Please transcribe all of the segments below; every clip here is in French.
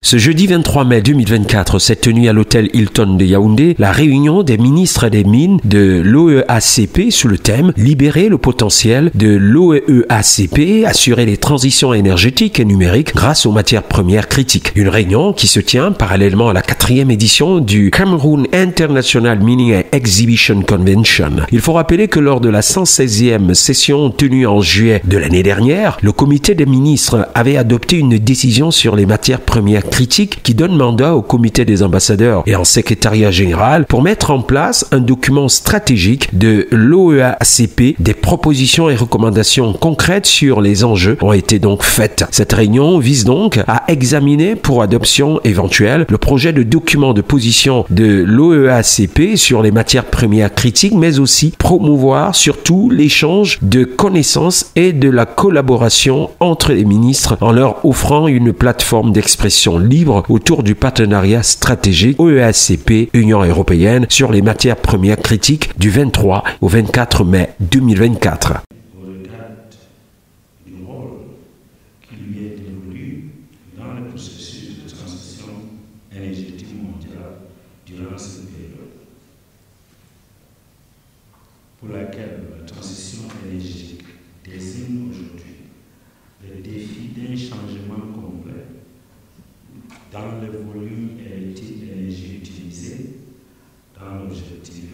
Ce jeudi 23 mai 2024 s'est tenue à l'hôtel Hilton de Yaoundé la réunion des ministres des Mines de l'OEACP sous le thème « Libérer le potentiel de l'OEACP, assurer les transitions énergétiques et numériques grâce aux matières premières critiques ». Une réunion qui se tient parallèlement à la 4e édition du Cameroon International Mining and Exhibition Convention. Il faut rappeler que lors de la 116e session tenue en juillet de l'année dernière, le comité des ministres avait adopté une décision sur les matières premières critiques qui donne mandat au comité des ambassadeurs et en secrétariat général pour mettre en place un document stratégique de l'OEACP. Des propositions et recommandations concrètes sur les enjeux ont été donc faites. Cette réunion vise donc à examiner pour adoption éventuelle le projet de document de position de l'OEACP sur les matières premières critiques, mais aussi promouvoir surtout l'échange de connaissances et de la collaboration entre les ministres en leur offrant une plateforme d'expression libre autour du partenariat stratégique OEACP-Union européenne sur les matières premières critiques du 23 au 24 mai 2024. Au regard du rôle qui lui est dévolu dans le processus de transition énergétique mondiale durant cette période, pour laquelle la transition énergétique désigne aujourd'hui le défi d'un changement complet dans le volume et le type d'énergie utilisée, dans l'objectif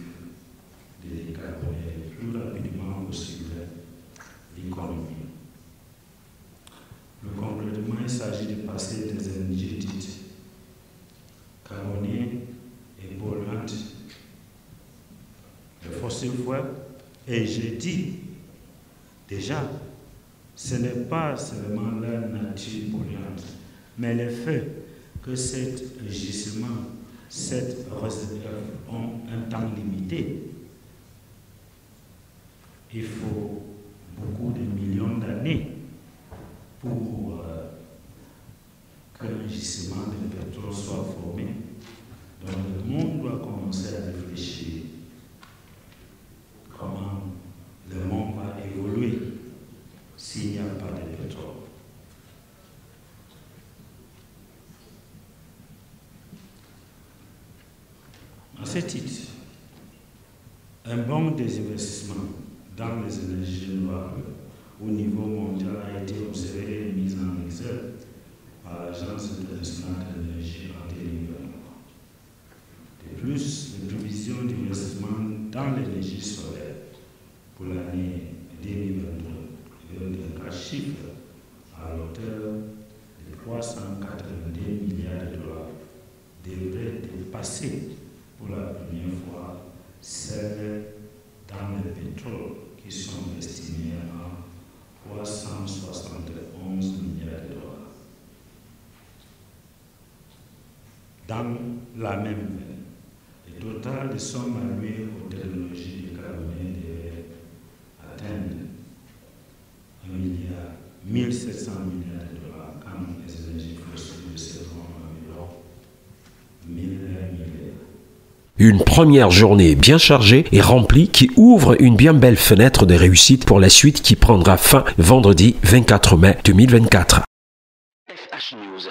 de décarboner le plus rapidement possible l'économie. Plus concrètement, il s'agit de passer des énergies dites carbonées et polluantes, les fossiles fuels, et j'ai dit déjà, ce n'est pas seulement la nature polluante, mais le fait que ces gisements, cette réserve ont un temps limité. Il faut beaucoup de millions d'années pour qu'un gisement de pétrole soit formé. Donc le monde doit commencer à réfléchir comment le monde va évoluer s'il n'y a pas de pétrole. À ce titre, un bon désinvestissement dans les énergies renouvelables au niveau mondial a été observé et mis en exergue par l'Agence internationale de l'énergie en 2023. De plus, les prévisions d'investissement dans l'énergie solaire pour l'année 2022 un chiffre à l'auteur de 382 milliards de dollars devrait dépasser pour la première fois celles dans le pétrole qui sont estimées à 371 milliards de dollars. Dans la même veine, le total des sommes allouées aux technologies décarbonées devait atteindre 1,7 milliard de dollars quand les énergies fossiles seront environ 1 000 milliards. Une première journée bien chargée et remplie qui ouvre une bien belle fenêtre de réussite pour la suite qui prendra fin vendredi 24 mai 2024. FH News,